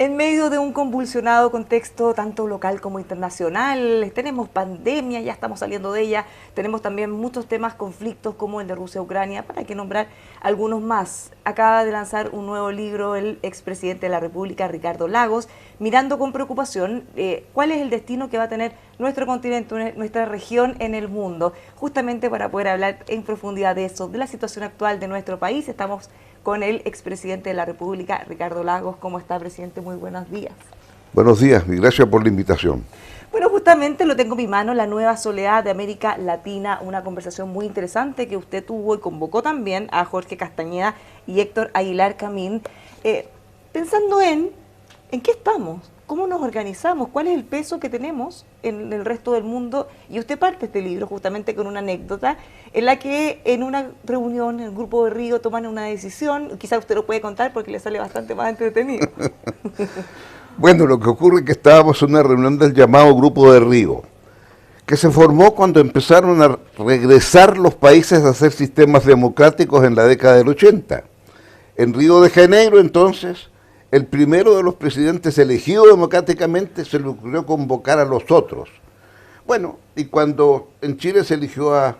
En medio de un convulsionado contexto tanto local como internacional, tenemos pandemia, ya estamos saliendo de ella, tenemos también muchos temas, conflictos como el de Rusia-Ucrania, para que nombrar algunos más. Acaba de lanzar un nuevo libro el expresidente de la República, Ricardo Lagos, mirando con preocupación cuál es el destino que va a tener nuestro continente, nuestra región en el mundo. Justamente para poder hablar en profundidad de eso, de la situación actual de nuestro país, estamos con el expresidente de la República, Ricardo Lagos. ¿Cómo está, presidente? Muy buenos días. Buenos días y gracias por la invitación. Bueno, justamente lo tengo en mi mano, La Nueva Soledad de América Latina, una conversación muy interesante que usted tuvo y convocó también a Jorge Castañeda y Héctor Aguilar Camín, pensando en qué estamos, cómo nos organizamos, cuál es el peso que tenemos en el resto del mundo. Y usted parte este libro justamente con una anécdota en la que en una reunión, en el grupo de Río, toman una decisión. Quizá usted lo puede contar porque le sale bastante más entretenido. Bueno, lo que ocurre es que estábamos en una reunión del llamado Grupo de Río, que se formó cuando empezaron a regresar los países a hacer sistemas democráticos en la década del 80. En Río de Janeiro, entonces, el primero de los presidentes elegido democráticamente se le ocurrió convocar a los otros. Bueno, y cuando en Chile se eligió a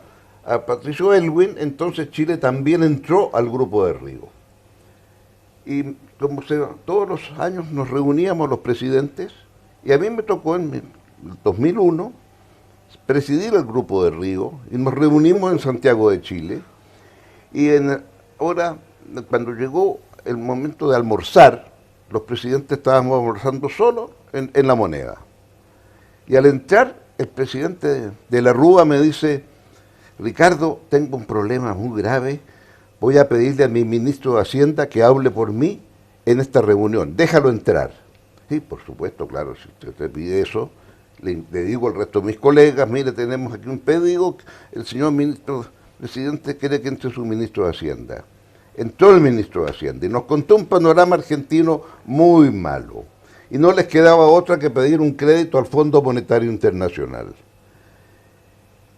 Patricio Aylwin, entonces Chile también entró al Grupo de Río. Y como todos los años nos reuníamos los presidentes, y a mí me tocó en el 2001 presidir el Grupo de Río, y nos reunimos en Santiago de Chile, y ahora, cuando llegó el momento de almorzar, los presidentes estábamos almorzando solo en La Moneda. Y al entrar, el presidente de la Rúa me dice: Ricardo, tengo un problema muy grave, voy a pedirle a mi ministro de Hacienda que hable por mí en esta reunión, déjalo entrar. Sí, por supuesto, claro, si usted pide eso, le digo al resto de mis colegas: mire, tenemos aquí un pedido, el señor ministro presidente quiere que entre su ministro de Hacienda. Entró el ministro de Hacienda y nos contó un panorama argentino muy malo. Y no les quedaba otra que pedir un crédito al Fondo Monetario Internacional.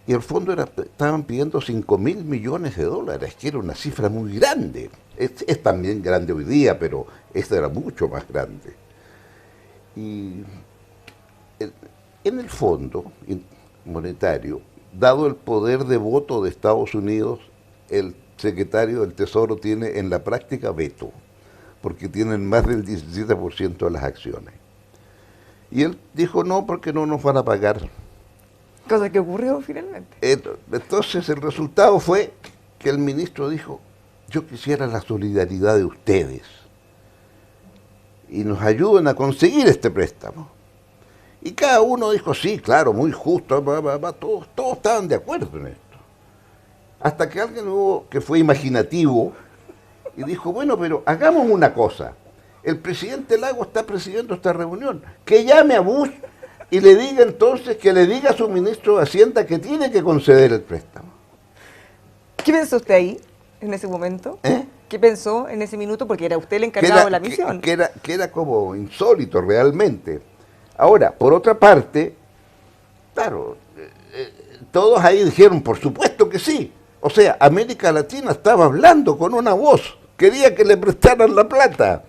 Y el fondo estaban pidiendo 5.000 millones de dólares, que era una cifra muy grande. Es también grande hoy día, pero esta era mucho más grande. Y en el Fondo Monetario, dado el poder de voto de Estados Unidos, el secretario del Tesoro tiene en la práctica veto, porque tienen más del 17% de las acciones. Y él dijo no, porque no nos van a pagar. Cosa que ocurrió finalmente. Entonces el resultado fue que el ministro dijo: yo quisiera la solidaridad de ustedes y nos ayuden a conseguir este préstamo. Y cada uno dijo: sí, claro, muy justo, todos estaban de acuerdo en esto. Hasta que alguien hubo que fue imaginativo y dijo: bueno, pero hagamos una cosa. El presidente Lagos está presidiendo esta reunión. Que llame a Bush y le diga entonces, que le diga a su ministro de Hacienda que tiene que conceder el préstamo. ¿Qué pensó usted ahí, en ese momento? ¿Qué pensó en ese minuto? Porque era usted el encargado de la misión. Que era como insólito realmente. Ahora, por otra parte, claro, todos ahí dijeron: por supuesto que sí. O sea, América Latina estaba hablando con una voz, quería que le prestaran la plata.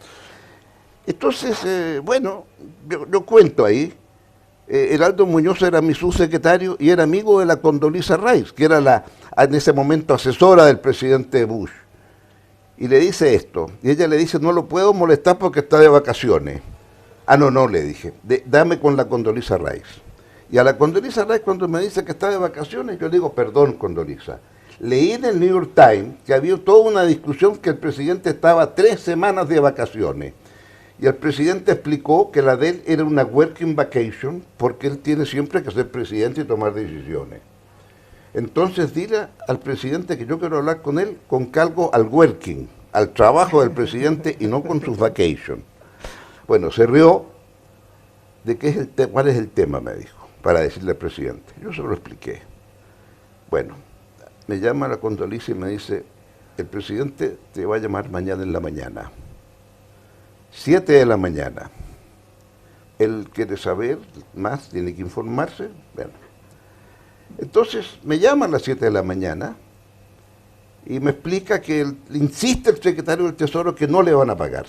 Entonces, bueno, yo cuento ahí, Heraldo Muñoz era mi subsecretario y era amigo de la Condoleezza Rice, que era en ese momento asesora del presidente Bush. Y le dice esto, y ella le dice: no lo puedo molestar porque está de vacaciones. Ah, no, le dije, dame con la Condoleezza Rice. Y a la Condoleezza Rice, cuando me dice que está de vacaciones, yo digo: perdón, Condoleezza. Leí en el New York Times que había toda una discusión que el presidente estaba 3 semanas de vacaciones. Y el presidente explicó que la de él era una working vacation, porque él tiene siempre que ser presidente y tomar decisiones. Entonces dile al presidente que yo quiero hablar con él con cargo al working, al trabajo del presidente y no con sus vacations. Bueno, se rió de cuál es el tema, me dijo, para decirle al presidente. Yo se lo expliqué. Bueno, me llama la Condoleezza y me dice: el presidente te va a llamar mañana en la mañana, 7 de la mañana. Él quiere saber más, tiene que informarse. Bueno, entonces me llama a las 7 de la mañana y me explica que insiste el secretario del Tesoro que no le van a pagar.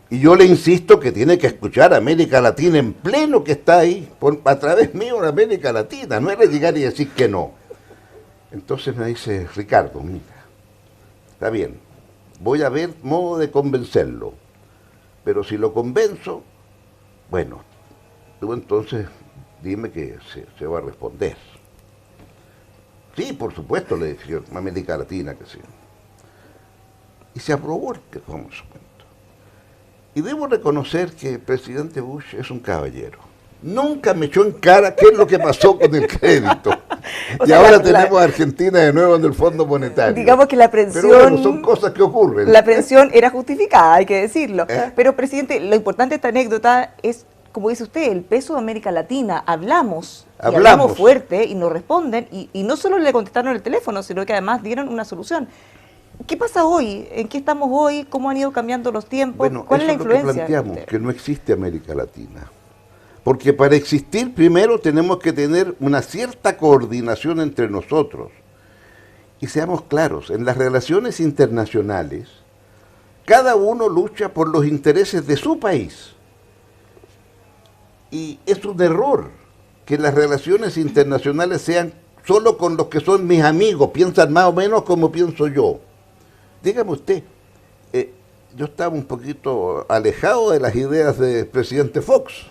Y yo le insisto que tiene que escuchar a América Latina en pleno que está ahí, a través mío en América Latina, no era llegar y decir que no. Entonces me dice, Ricardo, mira, está bien, voy a ver modo de convencerlo, pero si lo convenzo, bueno, tú entonces dime que se va a responder. Sí, por supuesto, le dije, América Latina, que sí. Y se aprobó el famoso cuento. Y debo reconocer que el presidente Bush es un caballero. Nunca me echó en cara qué es lo que pasó con el crédito. Y sea, ahora tenemos a Argentina de nuevo en el Fondo Monetario. Digamos que la aprehensión... Pero bueno, son cosas que ocurren. La aprehensión era justificada, hay que decirlo. Pero, presidente, lo importante de esta anécdota es, como dice usted, el peso de América Latina. Hablamos fuerte y nos responden. Y no solo le contestaron el teléfono, sino que además dieron una solución. ¿Qué pasa hoy? ¿En qué estamos hoy? ¿Cómo han ido cambiando los tiempos? Bueno, ¿Cuál es la influencia? Lo que planteamos, que no existe América Latina. Porque para existir primero tenemos que tener una cierta coordinación entre nosotros. Y seamos claros, en las relaciones internacionales, cada uno lucha por los intereses de su país. Y es un error que las relaciones internacionales sean solo con los que son mis amigos, piensan más o menos como pienso yo. Dígame usted, yo estaba un poquito alejado de las ideas del presidente Fox,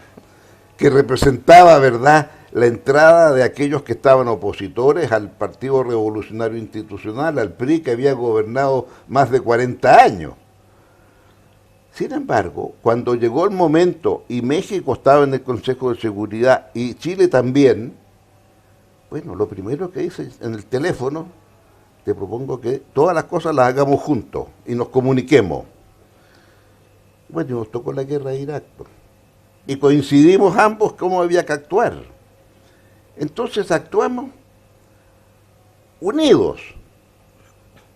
que representaba, ¿verdad?, la entrada de aquellos que estaban opositores al Partido Revolucionario Institucional, al PRI, que había gobernado más de 40 años. Sin embargo, cuando llegó el momento, y México estaba en el Consejo de Seguridad, y Chile también, bueno, lo primero que hice en el teléfono, te propongo que todas las cosas las hagamos juntos y nos comuniquemos. Bueno, nos tocó la guerra de Irak. Y coincidimos ambos cómo había que actuar. Entonces actuamos unidos.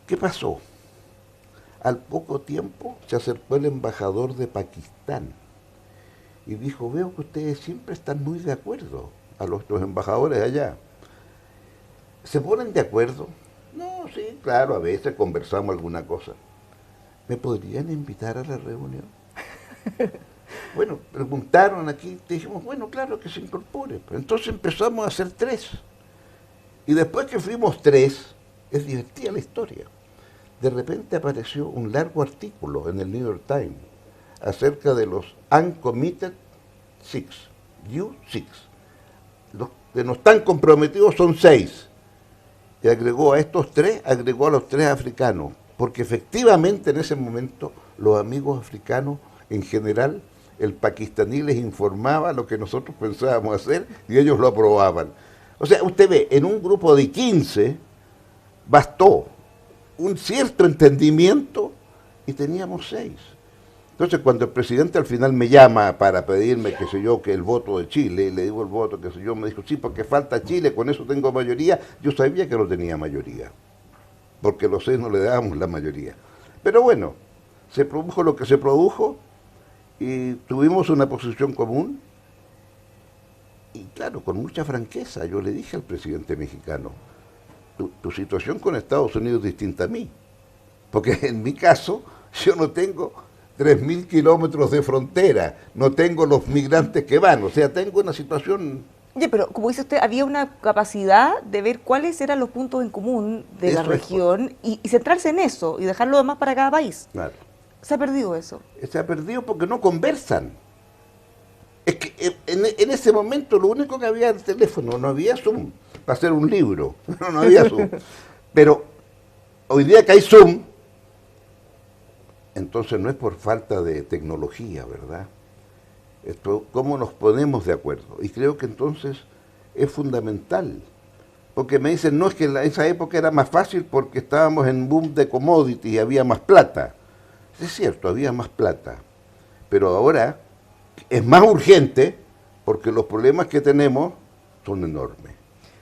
¿Qué pasó? Al poco tiempo se acercó el embajador de Pakistán y dijo, veo que ustedes siempre están muy de acuerdo, a los embajadores allá. ¿Se ponen de acuerdo? No, sí, claro, a veces conversamos alguna cosa. ¿Me podrían invitar a la reunión? Bueno, preguntaron aquí, dijimos, bueno, claro que se incorpore. Entonces empezamos a hacer 3. Y después que fuimos 3, es divertida la historia. De repente apareció un largo artículo en el New York Times acerca de los Uncommitted Six, U6. Los que no están comprometidos son 6. Y agregó a estos 3, agregó a los 3 africanos, porque efectivamente en ese momento los amigos africanos, en general, el pakistaní les informaba lo que nosotros pensábamos hacer y ellos lo aprobaban. O sea, usted ve, en un grupo de 15 bastó un cierto entendimiento y teníamos 6. Entonces, cuando el presidente al final me llama para pedirme, qué sé yo, que el voto de Chile, le digo el voto, qué sé yo, me dijo, sí, porque falta Chile, con eso tengo mayoría. Yo sabía que no tenía mayoría, porque los 6 no le dábamos la mayoría. Pero bueno, se produjo lo que se produjo y tuvimos una posición común. Y claro, con mucha franqueza, yo le dije al presidente mexicano, tu situación con Estados Unidos es distinta a mí, porque en mi caso yo no tengo 3.000 kilómetros de frontera, no tengo los migrantes que van, o sea, tengo una situación... Oye, pero como dice usted, había una capacidad de ver cuáles eran los puntos en común de la región y centrarse en eso y dejar lo demás para cada país. Claro. ¿Se ha perdido eso? Se ha perdido porque no conversan. Es que en ese momento lo único que había era el teléfono, no había Zoom para hacer un libro, no había Zoom. Pero hoy día que hay Zoom, entonces no es por falta de tecnología, ¿verdad? Esto, ¿cómo nos ponemos de acuerdo? Y creo que entonces es fundamental. Porque me dicen, no, es que en esa época era más fácil porque estábamos en boom de commodities y había más plata. Es cierto, había más plata. Pero ahora es más urgente porque los problemas que tenemos son enormes.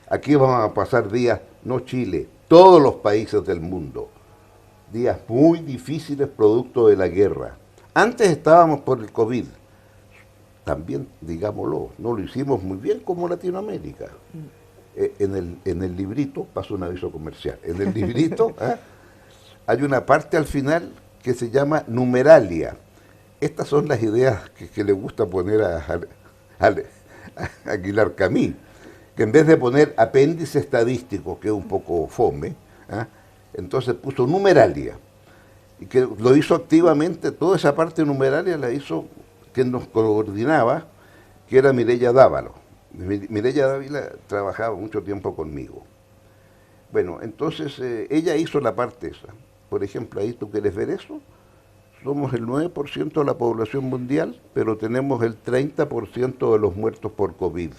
Aquí vamos a pasar días, no Chile, todos los países del mundo, días muy difíciles producto de la guerra. Antes estábamos por el COVID, también, digámoslo, no lo hicimos muy bien como Latinoamérica. En el librito, paso un aviso comercial, en el librito hay una parte al final que se llama numeralia, estas son las ideas que le gusta poner a Aguilar Camí, que en vez de poner apéndice estadístico, que es un poco fome, ¿ah? Entonces puso numeralia, y que lo hizo activamente, toda esa parte numeralia la hizo quien nos coordinaba, que era Mireya Dávalo. Mireya Dávila trabajaba mucho tiempo conmigo. Bueno, entonces ella hizo la parte esa. Por ejemplo, ahí tú quieres ver eso, somos el 9% de la población mundial, pero tenemos el 30% de los muertos por COVID.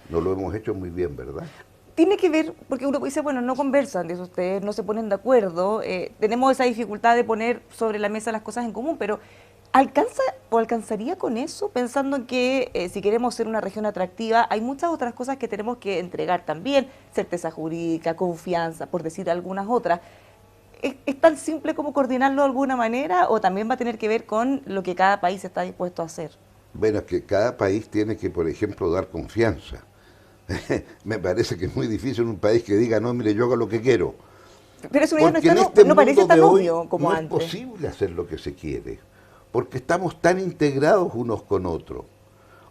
No lo hemos hecho muy bien, ¿verdad? Tiene que ver, porque uno dice, bueno, no conversan de eso ustedes, no se ponen de acuerdo, tenemos esa dificultad de poner sobre la mesa las cosas en común, pero ¿alcanza o alcanzaría con eso? Pensando en que si queremos ser una región atractiva, hay muchas otras cosas que tenemos que entregar también, certeza jurídica, confianza, por decir algunas otras. ¿Es tan simple como coordinarlo de alguna manera o también va a tener que ver con lo que cada país está dispuesto a hacer? Bueno, es que cada país tiene que, por ejemplo, dar confianza. Me parece que es muy difícil un país que diga, no, mire, yo hago lo que quiero. Pero eso ya Porque no parece tan hoy obvio como no antes. es posible hacer lo que se quiere, porque estamos tan integrados unos con otros.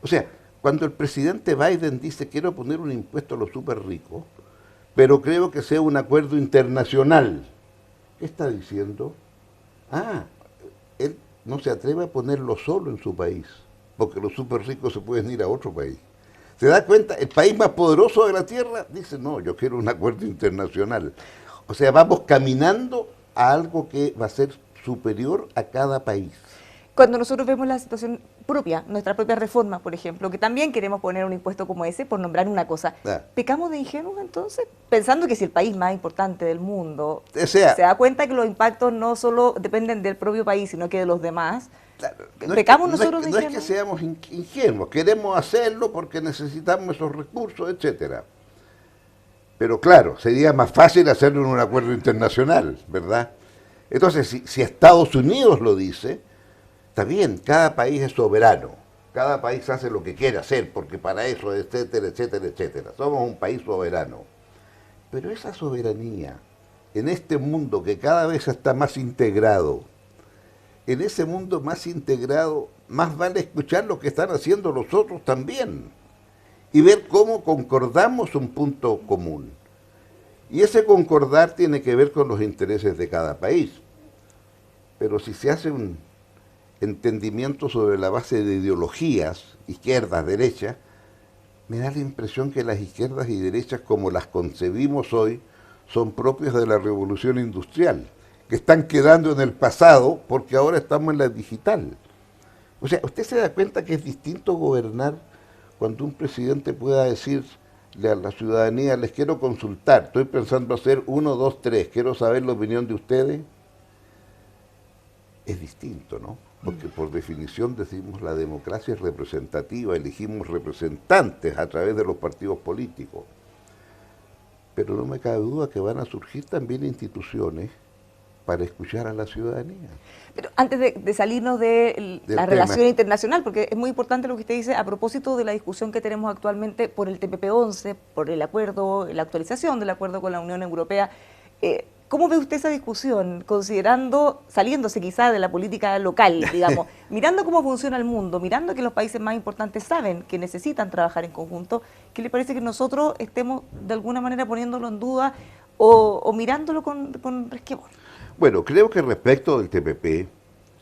O sea, cuando el presidente Biden dice quiero poner un impuesto a los súper ricos, pero creo que sea un acuerdo internacional, ¿qué está diciendo? Ah, él no se atreve a ponerlo solo en su país, porque los súper ricos se pueden ir a otro país. ¿Se da cuenta? El país más poderoso de la Tierra dice, no, yo quiero un acuerdo internacional. O sea, vamos caminando a algo que va a ser superior a cada país. Cuando nosotros vemos la situación propia, nuestra propia reforma, por ejemplo, que también queremos poner un impuesto como ese, por nombrar una cosa, ¿pecamos de ingenuos entonces? Pensando que si el país más importante del mundo se da cuenta que los impactos no solo dependen del propio país, sino que de los demás, ¿pecamos nosotros de ingenuos? No es que seamos ingenuos, queremos hacerlo porque necesitamos esos recursos, etcétera. Pero claro, sería más fácil hacerlo en un acuerdo internacional, ¿verdad? Entonces, si Estados Unidos lo dice, está bien, cada país es soberano, cada país hace lo que quiere hacer, porque para eso, etcétera, etcétera, etcétera. Somos un país soberano. Pero esa soberanía, en este mundo que cada vez está más integrado, en ese mundo más integrado, más vale escuchar lo que están haciendo los otros también y ver cómo concordamos un punto común. Y ese concordar tiene que ver con los intereses de cada país. Pero si se hace un entendimiento sobre la base de ideologías, izquierdas, derechas, me da la impresión que las izquierdas y derechas como las concebimos hoy son propias de la revolución industrial, que están quedando en el pasado porque ahora estamos en la digital. O sea, ¿usted se da cuenta que es distinto gobernar cuando un presidente pueda decirle a la ciudadanía, les quiero consultar, estoy pensando hacer 1, 2, 3, quiero saber la opinión de ustedes? Es distinto, ¿no? Porque por definición decimos la democracia es representativa, elegimos representantes a través de los partidos políticos. Pero no me cabe duda que van a surgir también instituciones para escuchar a la ciudadanía. Pero antes de salirnos de la relación internacional, porque es muy importante lo que usted dice a propósito de la discusión que tenemos actualmente por el TPP-11, por el acuerdo, la actualización del acuerdo con la Unión Europea. ¿Cómo ve usted esa discusión, considerando, saliéndose quizá de la política local, digamos, mirando cómo funciona el mundo, mirando que los países más importantes saben que necesitan trabajar en conjunto? ¿Qué le parece que nosotros estemos de alguna manera poniéndolo en duda o mirándolo con resquemor? Bueno, creo que respecto del TPP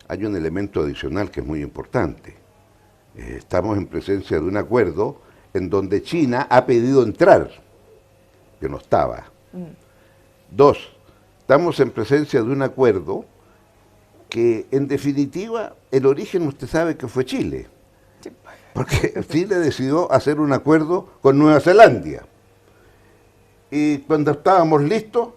hay un elemento adicional que es muy importante. Estamos en presencia de un acuerdo en donde China ha pedido entrar, que no estaba. 2, estamos en presencia de un acuerdo que, en definitiva, el origen usted sabe que fue Chile. Porque Chile decidió hacer un acuerdo con Nueva Zelanda. Y cuando estábamos listos,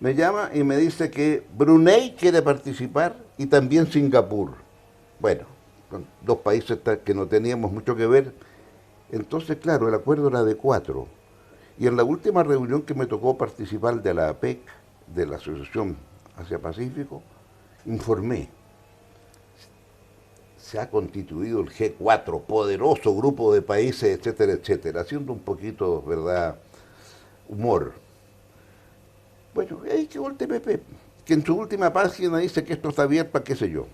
me llama y me dice que Brunei quiere participar y también Singapur. Bueno, con 2 países que no teníamos mucho que ver. Entonces, claro, el acuerdo era de 4. Y en la última reunión que me tocó participar de la APEC, de la Asociación Asia-Pacífico, informé. Se ha constituido el G4, poderoso grupo de países, etcétera, etcétera, haciendo un poquito, ¿verdad?, humor. Bueno, ahí quedó el TPP, que en su última página dice que esto está abierto a qué sé yo.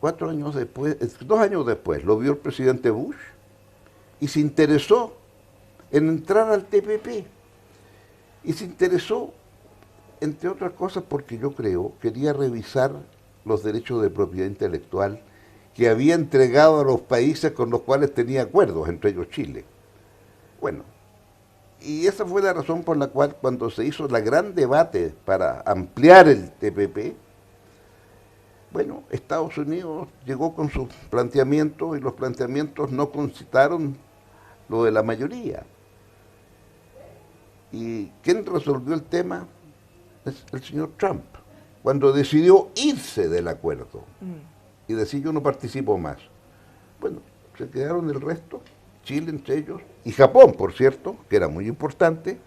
4 años después, 2 años después, lo vio el presidente Bush y se interesó en entrar al TPP. Y se interesó, entre otras cosas, porque yo creo, quería revisar los derechos de propiedad intelectual que había entregado a los países con los cuales tenía acuerdos, entre ellos Chile. Bueno, y esa fue la razón por la cual cuando se hizo el gran debate para ampliar el TPP, bueno, Estados Unidos llegó con sus planteamientos y los planteamientos no concitaron lo de la mayoría. ¿Y quién resolvió el tema? Es el señor Trump, cuando decidió irse del acuerdo y decir yo no participo más. Bueno, se quedaron el resto, Chile entre ellos, y Japón, por cierto, que era muy importante,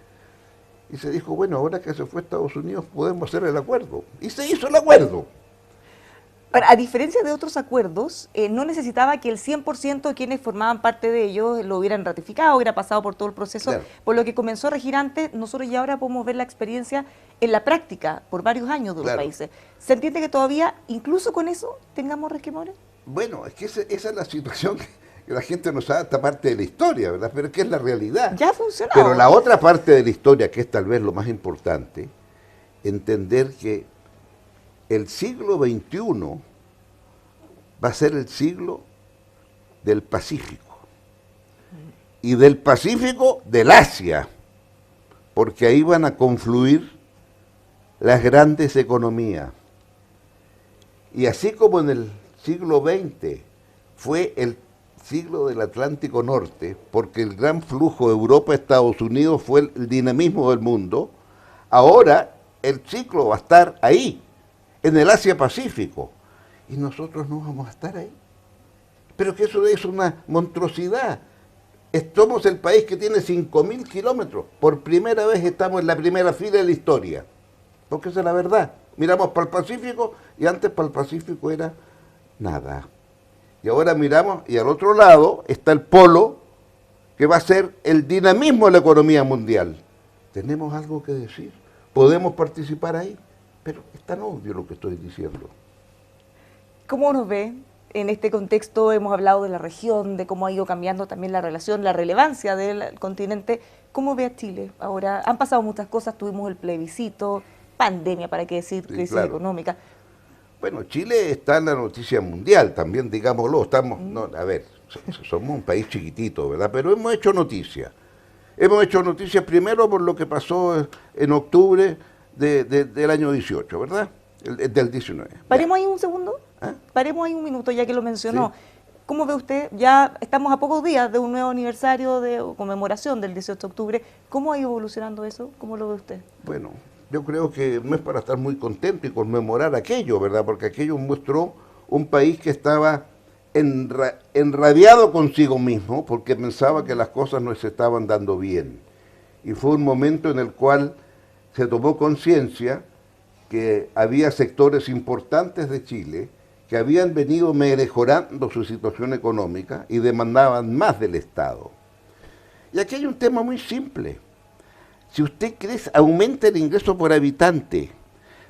y se dijo, bueno, ahora que se fue a Estados Unidos podemos hacer el acuerdo. Y se hizo el acuerdo. Ahora, a diferencia de otros acuerdos, no necesitaba que el 100% de quienes formaban parte de ellos lo hubieran ratificado, hubiera pasado por todo el proceso, Claro. por lo que comenzó a regir antes. Nosotros ya ahora podemos ver la experiencia en la práctica por varios años de los Claro. países. ¿Se entiende que todavía, incluso con eso, tengamos resquemores? Bueno, es que esa es la situación que la gente no sabe esta parte de la historia, ¿verdad? Pero es que es la realidad. Ya ha funcionado. Pero la otra parte de la historia, que es tal vez lo más importante, entender que el siglo XXI va a ser el siglo del Pacífico. Y del Pacífico del Asia, porque ahí van a confluir las grandes economías. Y así como en el siglo XX fue el siglo del Atlántico Norte, porque el gran flujo de Europa-Estados Unidos fue el dinamismo del mundo, ahora el ciclo va a estar ahí, en el Asia-Pacífico, y nosotros no vamos a estar ahí. Pero que eso es una monstruosidad. Somos el país que tiene 5.000 kilómetros. Por primera vez estamos en la primera fila de la historia. Porque esa es la verdad. Miramos para el Pacífico y antes para el Pacífico era nada. Y ahora miramos y al otro lado está el polo que va a ser el dinamismo de la economía mundial. Tenemos algo que decir. Podemos participar ahí. Pero es tan obvio lo que estoy diciendo. ¿Cómo nos ve? En este contexto hemos hablado de la región, de cómo ha ido cambiando también la relación, la relevancia del continente. ¿Cómo ve a Chile ahora? Han pasado muchas cosas, tuvimos el plebiscito, pandemia, para qué decir, Sí, crisis claro. económica. Bueno, Chile está en la noticia mundial, también digámoslo. Estamos, no, a ver, somos un país chiquitito, ¿verdad? Pero hemos hecho noticia. Hemos hecho noticias primero por lo que pasó en octubre del año 18, ¿verdad? Del 19. Paremos ahí un segundo, ¿Ah? paremos ahí un minuto ya que lo mencionó. Sí. ¿Cómo ve usted? Ya estamos a pocos días de un nuevo aniversario de conmemoración del 18 de octubre. ¿Cómo ha ido evolucionando eso? ¿Cómo lo ve usted? Bueno, yo creo que no es para estar muy contento y conmemorar aquello, ¿verdad? Porque aquello mostró un país que estaba enrabiado consigo mismo porque pensaba que las cosas no se estaban dando bien. Y fue un momento en el cual se tomó conciencia que había sectores importantes de Chile que habían venido mejorando su situación económica y demandaban más del Estado. Y aquí hay un tema muy simple. Si usted crece, aumenta el ingreso por habitante,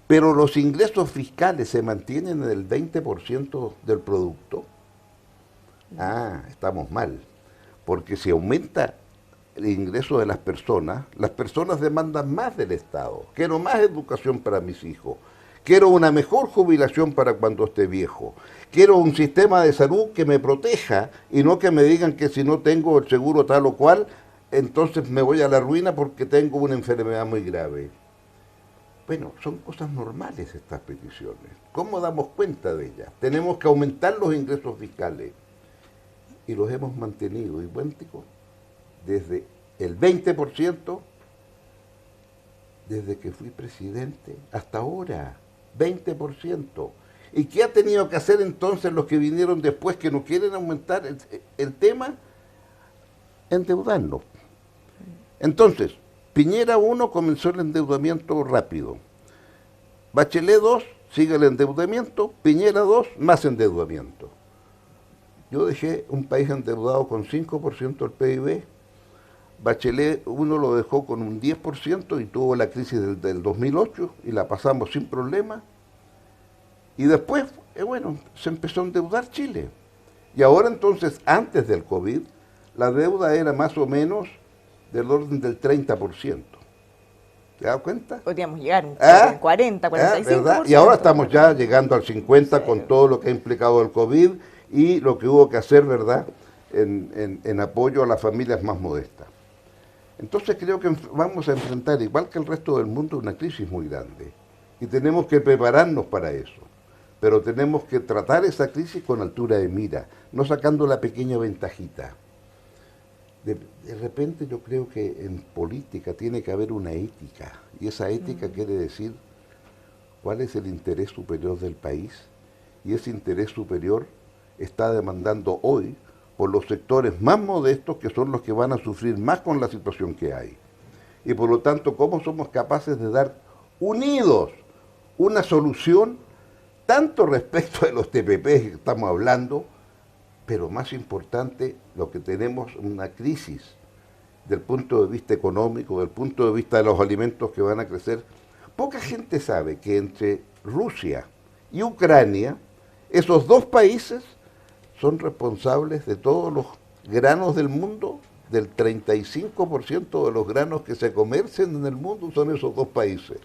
pero los ingresos fiscales se mantienen en el 20% del producto, estamos mal. Porque si aumenta el ingreso de las personas demandan más del Estado. Quiero más educación para mis hijos. Quiero una mejor jubilación para cuando esté viejo. Quiero un sistema de salud que me proteja y no que me digan que si no tengo el seguro tal o cual, entonces me voy a la ruina porque tengo una enfermedad muy grave. Bueno, son cosas normales estas peticiones. ¿Cómo damos cuenta de ellas? Tenemos que aumentar los ingresos fiscales. Y los hemos mantenido idénticos desde el 20%, desde que fui presidente, hasta ahora, 20%. ¿Y qué ha tenido que hacer entonces los que vinieron después que no quieren aumentar el tema? Endeudarnos. Entonces, Piñera 1 comenzó el endeudamiento rápido. Bachelet 2 sigue el endeudamiento, Piñera 2 más endeudamiento. Yo dejé un país endeudado con 5% del PIB, Bachelet 1 lo dejó con un 10% y tuvo la crisis del 2008 y la pasamos sin problema. Y después, bueno, se empezó a endeudar Chile. Y ahora entonces, antes del COVID, la deuda era más o menos del orden del 30%. ¿Te das cuenta? Podríamos llegar ¿Ah? a 40, 45%. ¿Verdad? Y ahora estamos ya llegando al 50% Sí. con todo lo que ha implicado el COVID y lo que hubo que hacer, ¿verdad?, en apoyo a las familias más modestas. Entonces creo que vamos a enfrentar, igual que el resto del mundo, una crisis muy grande. Y tenemos que prepararnos para eso. Pero tenemos que tratar esa crisis con altura de mira, no sacando la pequeña ventajita. De repente yo creo que en política tiene que haber una ética, y esa ética quiere decir cuál es el interés superior del país, y ese interés superior está demandando hoy por los sectores más modestos, que son los que van a sufrir más con la situación que hay. Y por lo tanto, ¿cómo somos capaces de dar unidos una solución, tanto respecto de los TPP que estamos hablando, pero más importante, lo que tenemos una crisis del punto de vista económico, del punto de vista de los alimentos que van a crecer? Poca gente sabe que entre Rusia y Ucrania, esos dos países son responsables de todos los granos del mundo. Del 35% de los granos que se comercian en el mundo son esos dos países.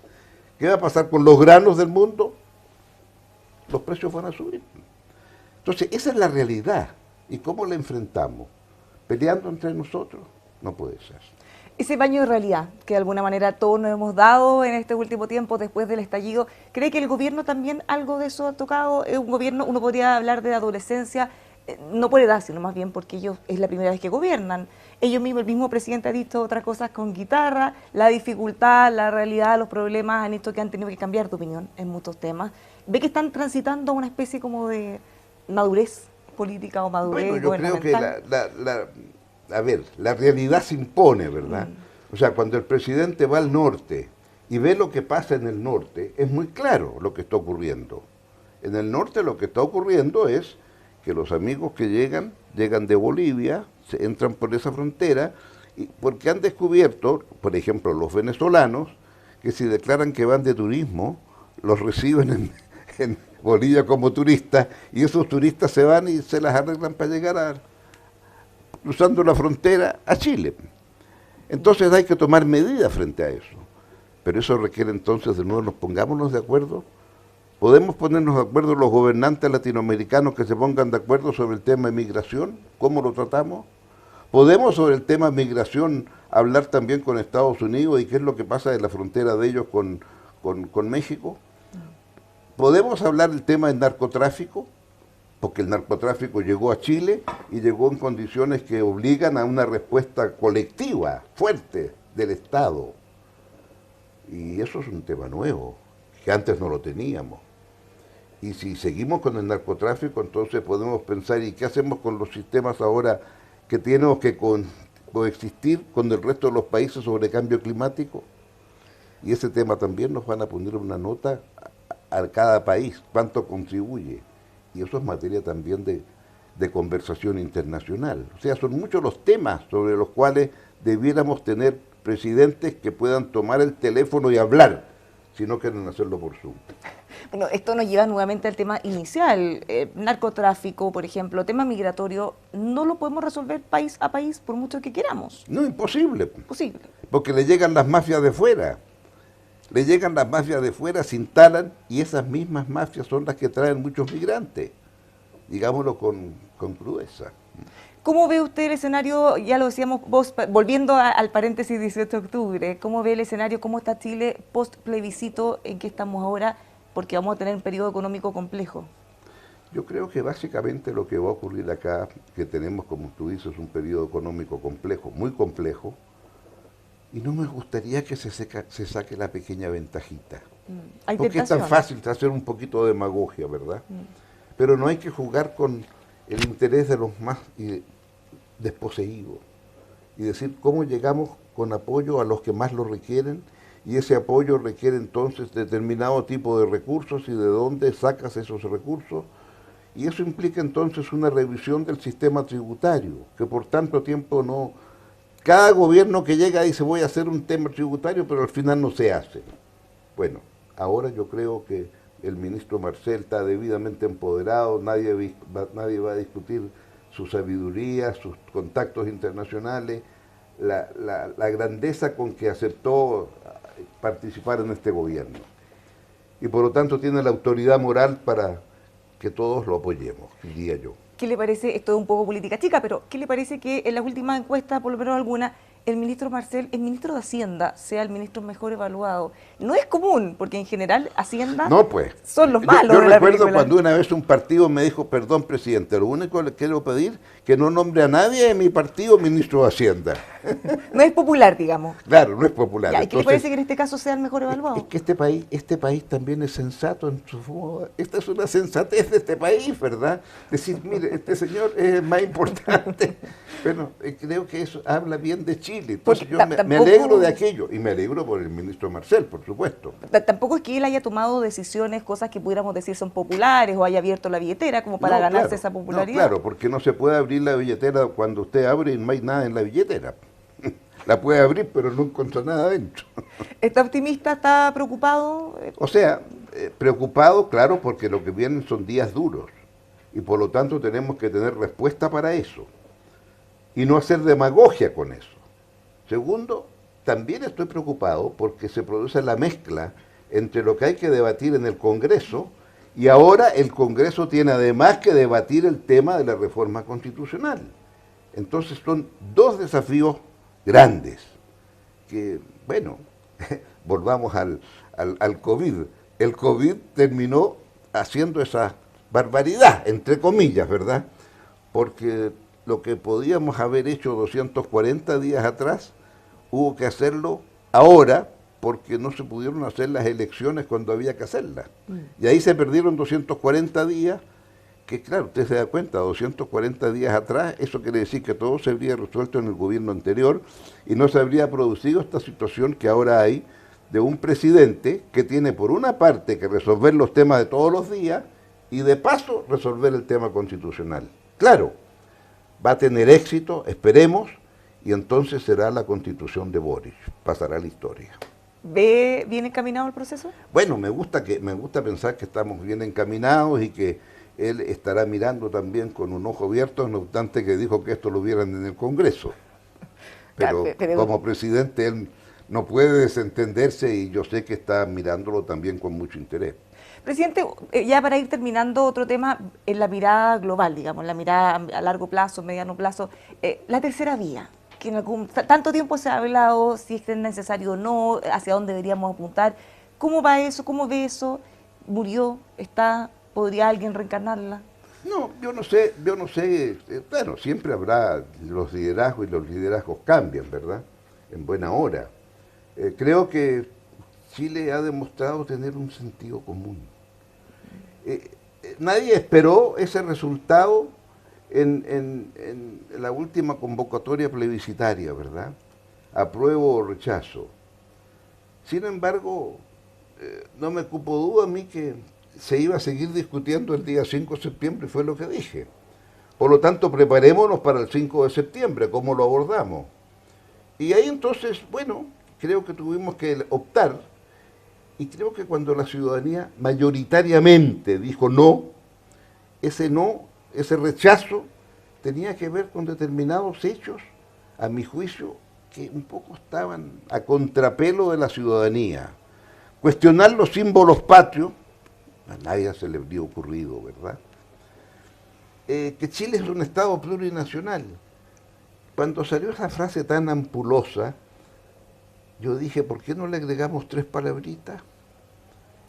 ¿Qué va a pasar con los granos del mundo? Los precios van a subir. Entonces, esa es la realidad. ¿Y cómo la enfrentamos? ¿Peleando entre nosotros? No puede ser. Ese baño de realidad que de alguna manera todos nos hemos dado en este último tiempo después del estallido, ¿cree que el gobierno también algo de eso ha tocado? Un gobierno, uno podría hablar de adolescencia, no por edad, sino más bien porque ellos es la primera vez que gobiernan. Ellos mismos, el mismo presidente ha dicho otras cosas con guitarra, la dificultad, la realidad, los problemas han hecho que han tenido que cambiar de opinión en muchos temas. ¿Ve que están transitando una especie como de madurez política o madurez gubernamental? Creo que a ver, la realidad se impone, ¿verdad? O sea, cuando el presidente va al norte y ve lo que pasa en el norte, es muy claro lo que está ocurriendo. En el norte lo que está ocurriendo es que los amigos que llegan de Bolivia, se entran por esa frontera, porque han descubierto, por ejemplo, los venezolanos, que si declaran que van de turismo, los reciben en Bolivia como turistas, y esos turistas se van y se las arreglan para llegar cruzando la frontera a Chile. Entonces hay que tomar medidas frente a eso. Pero eso requiere entonces, de nuevo, pongámonos de acuerdo. ¿Podemos ponernos de acuerdo los gobernantes latinoamericanos que se pongan de acuerdo sobre el tema de migración? ¿Cómo lo tratamos? ¿Podemos sobre el tema de migración hablar también con Estados Unidos y qué es lo que pasa en la frontera de ellos con México? ¿Podemos hablar del tema del narcotráfico? Porque el narcotráfico llegó a Chile y llegó en condiciones que obligan a una respuesta colectiva, fuerte, del Estado. Y eso es un tema nuevo, que antes no lo teníamos. Y si seguimos con el narcotráfico, entonces podemos pensar, ¿y qué hacemos con los sistemas ahora que tenemos que coexistir con el resto de los países sobre cambio climático? Y ese tema también nos van a poner una nota a cada país, cuánto contribuye. Y eso es materia también de conversación internacional. O sea, son muchos los temas sobre los cuales debiéramos tener presidentes que puedan tomar el teléfono y hablar, si no quieren hacerlo por Zoom. Bueno, esto nos lleva nuevamente al tema inicial, narcotráfico, por ejemplo, tema migratorio, no lo podemos resolver país a país por mucho que queramos. No, imposible. Posible. Porque le llegan las mafias de fuera. Le llegan las mafias de fuera, se instalan, y esas mismas mafias son las que traen muchos migrantes, digámoslo con crudeza. ¿Cómo ve usted el escenario, ya lo decíamos vos, volviendo al paréntesis 18 de octubre, cómo ve el escenario, cómo está Chile post plebiscito en que estamos ahora, porque vamos a tener un periodo económico complejo? Yo creo que básicamente lo que va a ocurrir acá, que tenemos, como tú dices, un periodo económico complejo, muy complejo, y no me gustaría que se saque la pequeña ventajita. Porque es tan fácil hacer un poquito de demagogia, ¿verdad? Pero no hay que jugar con el interés de los más desposeídos y decir cómo llegamos con apoyo a los que más lo requieren, y ese apoyo requiere entonces determinado tipo de recursos y de dónde sacas esos recursos, y eso implica entonces una revisión del sistema tributario, que por tanto tiempo no... Cada gobierno que llega dice voy a hacer un tema tributario, pero al final no se hace. Bueno, ahora yo creo que el ministro Marcel está debidamente empoderado, nadie va a discutir su sabiduría, sus contactos internacionales, la grandeza con que aceptó participar en este gobierno. Y por lo tanto tiene la autoridad moral para que todos lo apoyemos, diría yo. ¿Qué le parece, esto es un poco política chica, pero qué le parece que en las últimas encuestas, por lo menos alguna, el ministro Marcel, el ministro de Hacienda, sea el ministro mejor evaluado? No es común, porque en general Hacienda no, pues, son los malos yo de la recuerdo película. cuando una vez un partido me dijo, perdón presidente, lo único que le quiero pedir que no nombre a nadie de mi partido ministro de Hacienda. No es popular, digamos. Claro, no es popular. Ya, ¿y qué le parece que en este caso sea el mejor evaluado? Es que este país también es sensato en su modo. Esta es una sensatez de este país, ¿verdad? Decir, mire, este señor es más importante. Bueno, creo que eso habla bien de Chile. Entonces yo me alegro de aquello. Y me alegro por el ministro Marcel, por supuesto. Tampoco es que él haya tomado decisiones, cosas que pudiéramos decir son populares, o haya abierto la billetera como para ganarse esa popularidad. No, claro, porque no se puede abrir la billetera cuando usted abre y no hay nada en la billetera. La puede abrir, pero no encuentra nada adentro. ¿Está optimista? ¿Está preocupado? O sea, preocupado, claro, porque lo que vienen son días duros. Y por lo tanto tenemos que tener respuesta para eso. Y no hacer demagogia con eso. Segundo, también estoy preocupado porque se produce la mezcla entre lo que hay que debatir en el Congreso y ahora el Congreso tiene además que debatir el tema de la reforma constitucional. Entonces son dos desafíos grandes, que, bueno, volvamos al COVID. El COVID terminó haciendo esa barbaridad, entre comillas, ¿verdad? Porque lo que podíamos haber hecho 240 días atrás, hubo que hacerlo ahora, porque no se pudieron hacer las elecciones cuando había que hacerlas. Y ahí se perdieron 240 días, que claro, usted se da cuenta, 240 días atrás, eso quiere decir que todo se habría resuelto en el gobierno anterior y no se habría producido esta situación que ahora hay de un presidente que tiene por una parte que resolver los temas de todos los días y de paso resolver el tema constitucional. Claro, va a tener éxito, esperemos, y entonces será la constitución de Boric, pasará a la historia. ¿Ve bien encaminado el proceso? Bueno, me gusta pensar que estamos bien encaminados y que él estará mirando también con un ojo abierto, no obstante que dijo que esto lo vieran en el Congreso. Pero como presidente él no puede desentenderse y yo sé que está mirándolo también con mucho interés. Presidente, ya para ir terminando, otro tema en la mirada global, digamos, la mirada a largo plazo, mediano plazo, la tercera vía, que en tanto tiempo se ha hablado si es necesario o no, hacia dónde deberíamos apuntar. ¿Cómo va eso? ¿Cómo ve eso? ¿Murió? ¿Está? ¿Podría alguien reencarnarla? No, yo no sé, bueno, siempre habrá los liderazgos y los liderazgos cambian, ¿verdad? En buena hora. Creo que Chile ha demostrado tener un sentido común. Nadie esperó ese resultado en la última convocatoria plebiscitaria, ¿verdad? Apruebo o rechazo. Sin embargo, no me cupo duda a mí que se iba a seguir discutiendo el día 5 de septiembre, fue lo que dije. Por lo tanto, preparémonos para el 5 de septiembre, ¿cómo lo abordamos? Y ahí entonces, bueno, creo que tuvimos que optar, y creo que cuando la ciudadanía mayoritariamente dijo no, ese rechazo, tenía que ver con determinados hechos, a mi juicio, que un poco estaban a contrapelo de la ciudadanía. Cuestionar los símbolos patrios, a nadie se le habría ocurrido, ¿verdad? Que Chile es un Estado plurinacional. Cuando salió esa frase tan ampulosa, yo dije, ¿por qué no le agregamos 3 palabritas?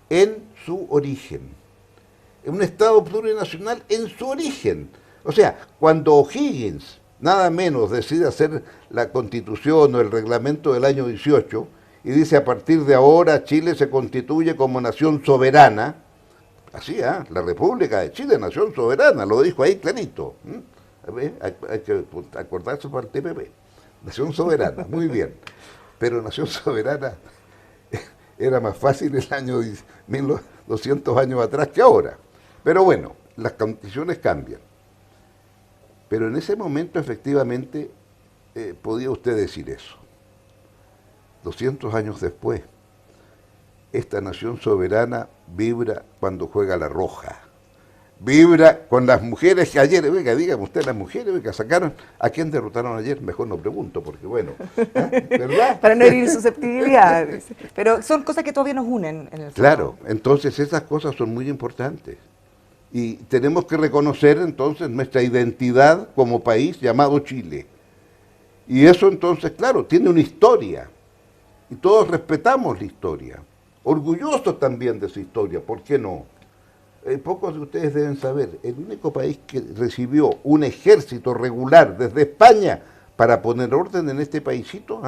En su origen. Un Estado plurinacional en su origen. O sea, cuando O'Higgins, nada menos, decide hacer la Constitución o el reglamento del año 18 y dice, a partir de ahora Chile se constituye como nación soberana, así, la República de Chile, nación soberana, lo dijo ahí clarito. Hay que acordarse para el TPP. Nación soberana, muy bien. Pero nación soberana era más fácil el año 1200 años atrás que ahora. Pero bueno, las condiciones cambian. Pero en ese momento efectivamente podía usted decir eso. 200 años después. esta nación soberana vibra cuando juega la roja. Vibra con las mujeres que ayer, oiga, dígame usted, las mujeres, oiga, sacaron, ¿a quién derrotaron ayer? Mejor no pregunto, porque bueno, ¿verdad? Para no herir susceptibilidades. Pero son cosas que todavía nos unen en el fondo. Claro, entonces esas cosas son muy importantes. Y tenemos que reconocer entonces nuestra identidad como país llamado Chile. Y eso entonces, claro, tiene una historia. Y todos respetamos la historia. Orgullosos también de su historia, ¿por qué no? Pocos de ustedes deben saber, el único país que recibió un ejército regular desde España para poner orden en este paísito,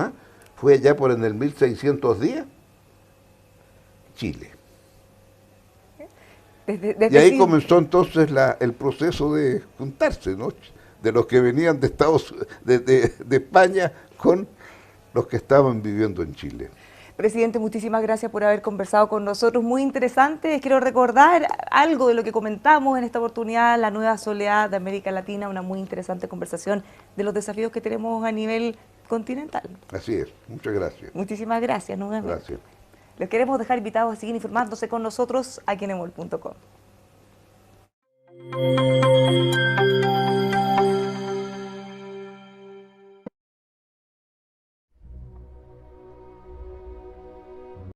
fue allá por en el 1610, Chile. Y ahí comenzó entonces el proceso de juntarse, ¿no? De los que venían de de España con los que estaban viviendo en Chile. Presidente, muchísimas gracias por haber conversado con nosotros. Muy interesante. Quiero recordar algo de lo que comentamos en esta oportunidad, la nueva soledad de América Latina, una muy interesante conversación de los desafíos que tenemos a nivel continental. Así es. Muchas gracias. Muchísimas gracias. Nos vemos. Gracias. Les queremos dejar invitados a seguir informándose con nosotros aquí en emol.com.